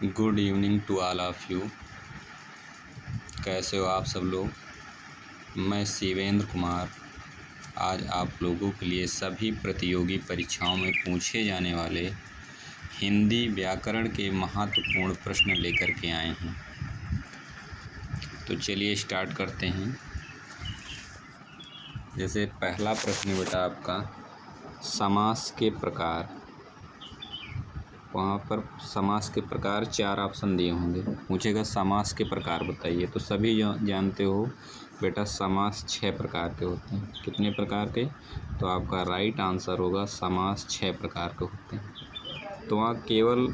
Good evening to all of you. कैसे हो आप सब लोग। मैं शिवेंद्र कुमार आज आप लोगों के लिए सभी प्रतियोगी परीक्षाओं में पूछे जाने वाले हिंदी व्याकरण के महत्वपूर्ण प्रश्न लेकर के आए हैं। तो चलिए स्टार्ट करते हैं। जैसे पहला प्रश्न बेटा आपका समास के प्रकार। वहाँ पर समास के प्रकार 4 ऑप्शन दिए होंगे। पूछेगा समास के प्रकार बताइए, तो सभी जानते हो बेटा समास 6 प्रकार के होते हैं। कितने प्रकार के? तो आपका राइट आंसर होगा समास 6 प्रकार के होते हैं। तो वहाँ केवल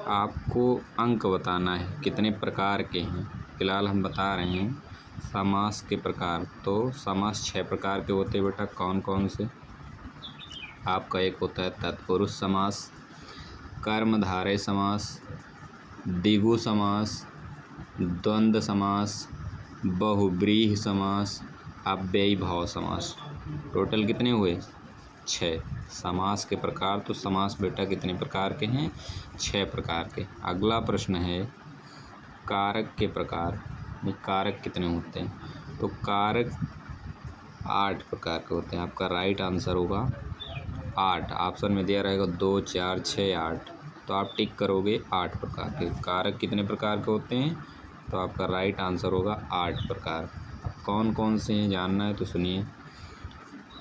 आपको अंक बताना है कितने प्रकार के हैं। फिलहाल हम बता रहे हैं समास के प्रकार। तो समास 6 प्रकार के होते हैं बेटा। कौन कौन से? आपका एक होता है तत्पुरुष समास, कर्मधारय समास, द्विगु समास, द्वंद्व समास, बहुव्रीहि समास, अव्ययीभाव समास। टोटल कितने हुए? 6 समास के प्रकार। तो समास बेटा कितने प्रकार के हैं? 6 प्रकार के। अगला प्रश्न है कारक के प्रकार। कारक कितने होते हैं? तो कारक 8 प्रकार के होते हैं। आपका राइट आंसर होगा 8। ऑप्शन में दिया रहेगा 2, 4, 6, 8। तो आप टिक करोगे 8 प्रकार के। कारक कितने प्रकार के होते हैं? तो आपका राइट आंसर होगा 8 प्रकार। अब कौन कौन से हैं जानना है तो सुनिए।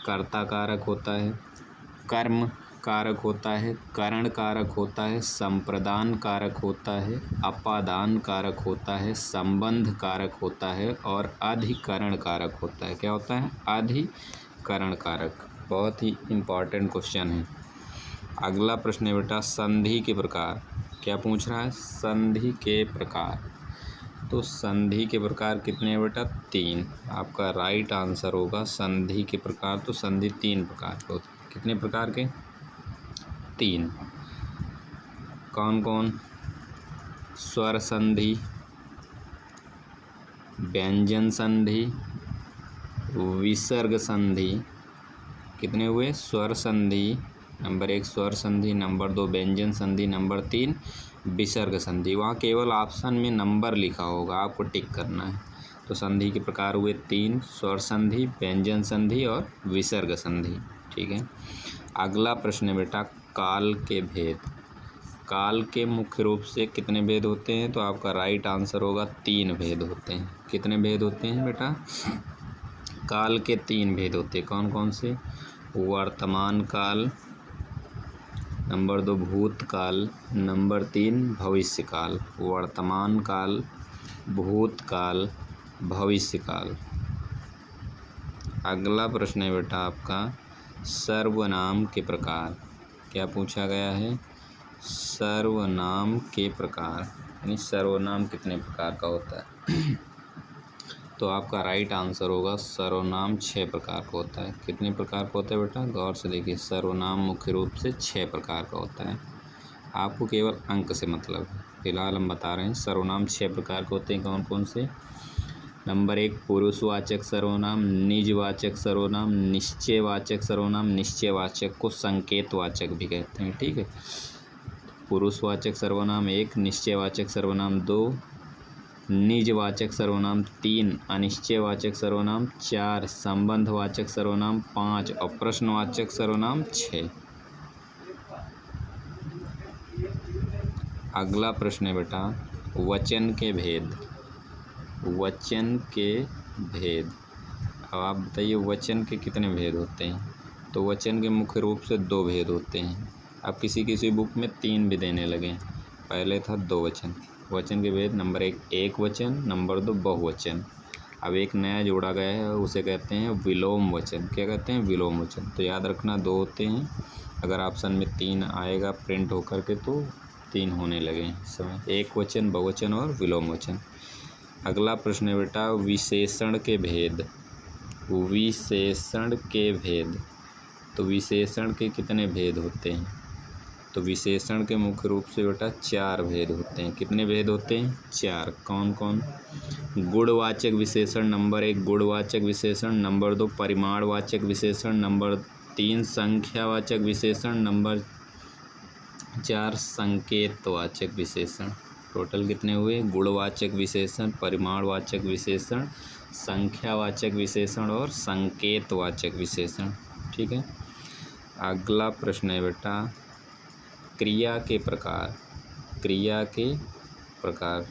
कर्ता कारक होता है, कर्म कारक होता है, करण कारक होता है, संप्रदान कारक होता है, अपादान कारक होता है, संबंध कारक होता है और अधिकरण कारक होता है। क्या होता है? अधिकरण कारक। बहुत ही इम्पॉर्टेंट क्वेश्चन है। अगला प्रश्न है बेटा संधि के प्रकार। क्या पूछ रहा है? संधि के प्रकार। तो संधि के प्रकार कितने हैं बेटा? 3। आपका राइट आंसर होगा संधि के प्रकार। तो संधि 3 प्रकार के होते हैं। कितने प्रकार के? 3। कौन कौन? स्वर संधि, व्यंजन संधि, विसर्ग संधि। कितने हुए? स्वर संधि नंबर 1 स्वर संधि, नंबर 2 व्यंजन संधि, नंबर 3 विसर्ग संधि। वहाँ केवल ऑप्शन में नंबर लिखा होगा, आपको टिक करना है। तो संधि के प्रकार हुए 3, स्वर संधि, व्यंजन संधि और विसर्ग संधि। ठीक है। अगला प्रश्न है बेटा काल के भेद। काल के मुख्य रूप से कितने भेद होते हैं? तो आपका राइट आंसर होगा 3 भेद होते हैं। कितने भेद होते हैं बेटा? काल के 3 भेद होते हैं। कौन कौन से? वर्तमान काल, नंबर 2 भूतकाल, नंबर 3 भविष्यकाल। वर्तमान काल, भूतकाल, भविष्यकाल। अगला प्रश्न है बेटा आपका सर्वनाम के प्रकार। क्या पूछा गया है? सर्वनाम के प्रकार, यानी सर्वनाम कितने प्रकार का होता है? तो आपका राइट आंसर होगा सर्वनाम 6 प्रकार का होता है। कितने प्रकार का होता है बेटा? गौर से देखिए। सर्वनाम मुख्य रूप से 6 प्रकार का होता है। आपको केवल अंक से मतलब है। फिलहाल हम बता रहे हैं सर्वनाम 6 प्रकार के होते हैं। कौन कौन से? नंबर 1 पुरुषवाचक सर्वनाम, निजवाचक सर्वनाम, निश्चयवाचक सर्वनाम। निश्चयवाचक को संकेतवाचक भी कहते हैं। ठीक है। पुरुषवाचक सर्वनाम 1, निश्चयवाचक सर्वनाम 2, निजवाचक सर्वनाम 3, अनिश्चयवाचक सर्वनाम 4, संबंधवाचक सर्वनाम 5 और प्रश्नवाचक सर्वनाम 6। अगला प्रश्न है बेटा वचन के भेद। वचन के भेद। अब आप बताइए वचन के कितने भेद होते हैं? तो वचन के मुख्य रूप से 2 भेद होते हैं। अब किसी किसी बुक में 3 भी देने लगे। पहले था 2 वचन। वचन के भेद नंबर 1 एक वचन, नंबर 2 बहुवचन। अब एक नया जोड़ा गया है, उसे कहते हैं विलोम वचन। क्या कहते हैं? विलोम वचन। तो याद रखना 2 होते हैं। अगर ऑप्शन में 3 आएगा प्रिंट होकर के तो 3 होने लगे इस समय। एक वचन, बहुवचन और विलोम वचन। अगला प्रश्न है बेटा विशेषण के भेद। विशेषण के भेद। तो विशेषण के कितने भेद होते हैं? तो विशेषण के मुख्य रूप से बेटा 4 भेद होते हैं। कितने भेद होते हैं? 4। कौन कौन? गुणवाचक विशेषण नंबर 1 गुणवाचक विशेषण, नंबर 2 परिमाणवाचक विशेषण, नंबर 3 संख्यावाचक विशेषण, नंबर 4 संकेतवाचक विशेषण। टोटल कितने हुए? गुणवाचक विशेषण, परिमाणवाचक विशेषण, संख्यावाचक विशेषण और संकेतवाचक विशेषण। ठीक है। अगला प्रश्न है बेटा क्रिया के प्रकार। क्रिया के प्रकार,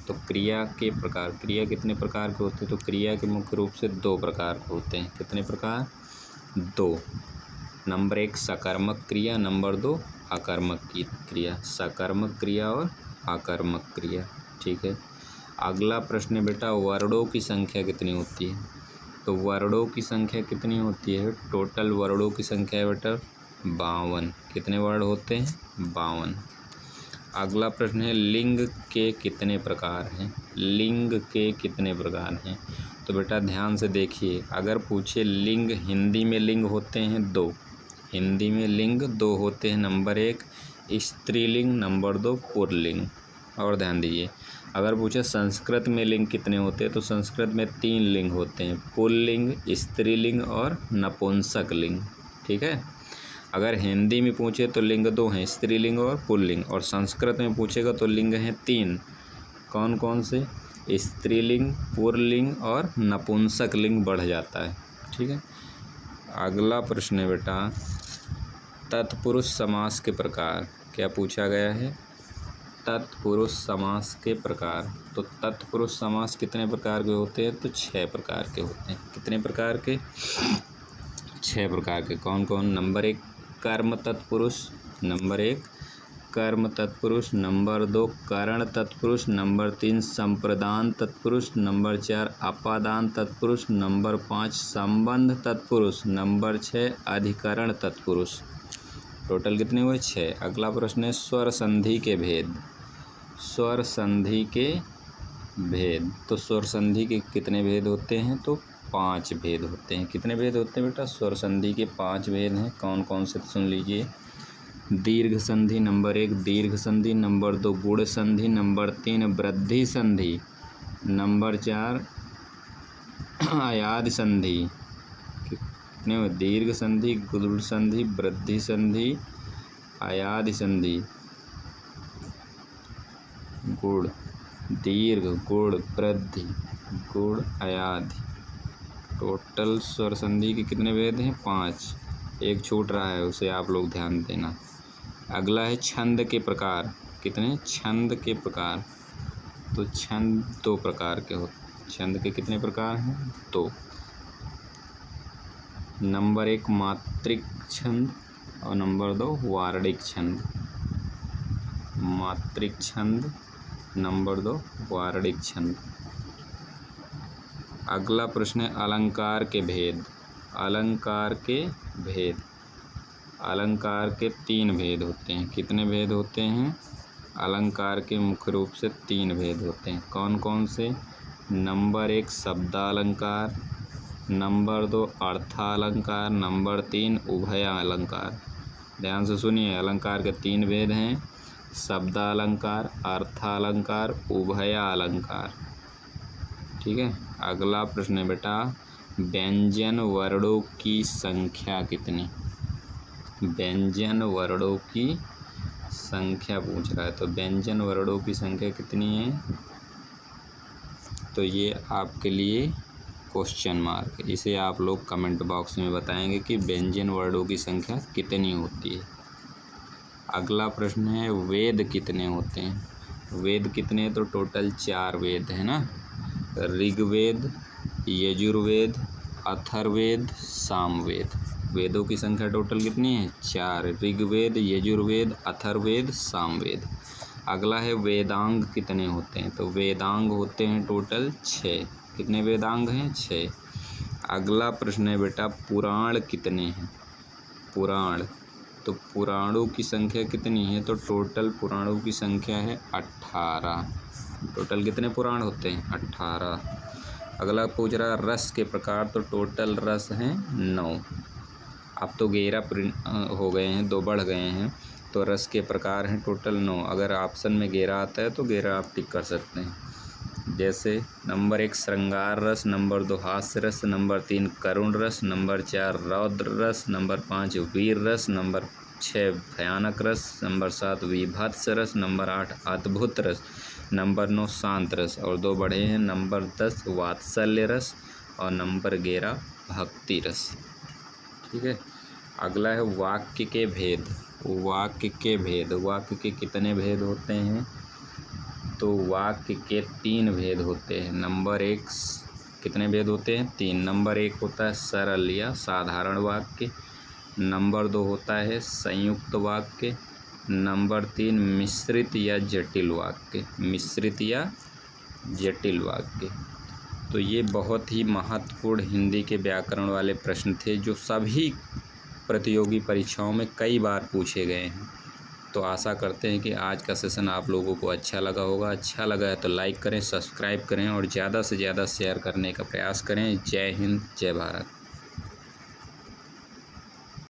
तो क्रिया के प्रकार, क्रिया कितने प्रकार के होते हैं? तो क्रिया के मुख्य रूप से दो प्रकार के होते हैं। कितने प्रकार? दो। नंबर 1 सकर्मक क्रिया, नंबर 2 आकर्मक की क्रिया। सकर्मक क्रिया और आकर्मक क्रिया। ठीक है। अगला प्रश्न है बेटा वर्णों की संख्या कितनी होती है? तो वर्णों की संख्या कितनी होती है? टोटल वर्णों की संख्या है बेटा 52। कितने वर्ण होते हैं? 52। अगला प्रश्न है लिंग के कितने प्रकार हैं? लिंग के कितने प्रकार हैं? तो बेटा ध्यान से देखिए, अगर पूछे लिंग, हिंदी में लिंग होते हैं 2। हिंदी में लिंग 2 होते हैं। नंबर 1 स्त्रीलिंग, नंबर 2 पुल्लिंग। और ध्यान दीजिए, अगर पूछे संस्कृत में लिंग कितने होते हैं? तो संस्कृत में 3 लिंग होते हैं, पुल्लिंग, स्त्रीलिंग और नपुंसक लिंग। ठीक है। अगर हिंदी में पूछे तो लिंग 2 हैं, स्त्रीलिंग और पुल्लिंग। और संस्कृत में पूछेगा तो लिंग हैं 3। कौन कौन से? स्त्रीलिंग, पुल्लिंग और नपुंसक लिंग बढ़ जाता है। ठीक है। अगला प्रश्न है बेटा तत्पुरुष समास के प्रकार। क्या पूछा गया है? तत्पुरुष समास के प्रकार। तो तत्पुरुष समास कितने प्रकार के होते हैं? तो 6 प्रकार के होते हैं। कितने प्रकार के? 6 प्रकार के। कौन कौन? नंबर 1 कर्म तत्पुरुष, नंबर 1 कर्म तत्पुरुष, नंबर 2 करण तत्पुरुष, नंबर 3 संप्रदान तत्पुरुष, नंबर 4 अपादान तत्पुरुष, नंबर 5 संबंध तत्पुरुष, नंबर 6 अधिकरण तत्पुरुष। टोटल कितने हुए? 6। अगला प्रश्न है स्वर संधि के भेद। स्वर संधि के भेद। तो स्वर संधि के कितने भेद होते हैं? तो 5 भेद होते हैं। कितने भेद होते हैं बेटा? स्वर संधि के 5 भेद हैं। कौन कौन से? सुन लीजिए। दीर्घ संधि, नंबर 1 दीर्घ संधि, नंबर 2 गुण संधि, नंबर 3 वृद्धि संधि, नंबर 4 आयाद संधि। कितने हुए? दीर्घ संधि, गुण संधि, वृद्धि संधि, आयाद संधि, गुण, दीर्घ, गुण, वृद्धि, गुण, आयाद। टोटल स्वर संधि के कितने भेद हैं? 5। एक छूट रहा है, उसे आप लोग ध्यान देना। अगला है छंद के प्रकार। कितने? छंद के प्रकार। तो छंद 2 प्रकार के होते। छंद के कितने प्रकार हैं? 2। नंबर 1 मात्रिक छंद और नंबर 2 वार्णिक छंद। मात्रिक छंद, नंबर 2 वार्णिक छंद। अगला प्रश्न है अलंकार के भेद। अलंकार के भेद। अलंकार के 3 भेद होते हैं। कितने भेद होते हैं? अलंकार के मुख्य रूप से 3 भेद होते हैं। कौन कौन से? नंबर 1 शब्दालंकार, नंबर 2 अर्थालंकार, नंबर 3 उभयालंकार। ध्यान से सुनिए, अलंकार के 3 भेद हैं, शब्दालंकार, अर्थालंकार, उभयालंकार। ठीक है। अगला प्रश्न है बेटा व्यंजन वर्णों की संख्या कितनी? व्यंजन वर्णों की संख्या पूछ रहा है। तो व्यंजन वर्णों की संख्या कितनी है? तो ये आपके लिए क्वेश्चन मार्क। इसे आप लोग कमेंट बॉक्स में बताएंगे कि व्यंजन वर्णों की संख्या कितनी होती है। अगला प्रश्न है वेद कितने होते हैं? वेद कितने? तो टोटल 4 वेद है ना। ऋग्वेद, यजुर्वेद, अथर्ववेद, सामवेद। वेदों की संख्या टोटल कितनी है? 4। ऋग्वेद, यजुर्वेद, अथर्ववेद, सामवेद। अगला है वेदांग कितने होते हैं? तो वेदांग होते हैं टोटल 6। कितने वेदांग हैं? 6। अगला प्रश्न है बेटा पुराण कितने हैं? पुराण। तो पुराणों की संख्या कितनी है? तो टोटल पुराणों की संख्या है 18। टोटल कितने पुराण होते हैं? 18। अगला पूछ रहा है रस के प्रकार। तो टोटल रस हैं 9। अब तो 11 हो गए हैं, 2 बढ़ गए हैं। तो रस के प्रकार हैं टोटल 9। अगर ऑप्शन में 11 आता है तो 11 आप टिक कर सकते हैं। जैसे नंबर 1 श्रृंगार रस, नंबर 2 हास्य रस, नंबर 3 करुण रस, नंबर 4 रौद्र रस, नंबर 5 वीर रस, नंबर 6 भयानक रस, नंबर 7 वीभत्स रस, नंबर 8 अद्भुत रस, नंबर 9 शांत रस और 2 बढ़े हैं, नंबर 10 वात्सल्य रस और नंबर 11 भक्ति रस। ठीक है। अगला है वाक्य के भेद। वाक्य के भेद, वाक्य के कितने भेद होते हैं? तो वाक्य के 3 भेद होते हैं। नंबर 1 कितने भेद होते हैं? 3। नंबर 1 होता है सरल या साधारण वाक्य, नंबर 2 होता है संयुक्त वाक्य, नंबर 3 मिश्रित या जटिल वाक्य। मिश्रित या जटिल वाक्य। तो ये बहुत ही महत्वपूर्ण हिंदी के व्याकरण वाले प्रश्न थे जो सभी प्रतियोगी परीक्षाओं में कई बार पूछे गए हैं। तो आशा करते हैं कि आज का सेशन आप लोगों को अच्छा लगा होगा। अच्छा लगा है तो लाइक करें, सब्सक्राइब करें और ज़्यादा से ज़्यादा शेयर करने का प्रयास करें। जय हिंद, जय भारत।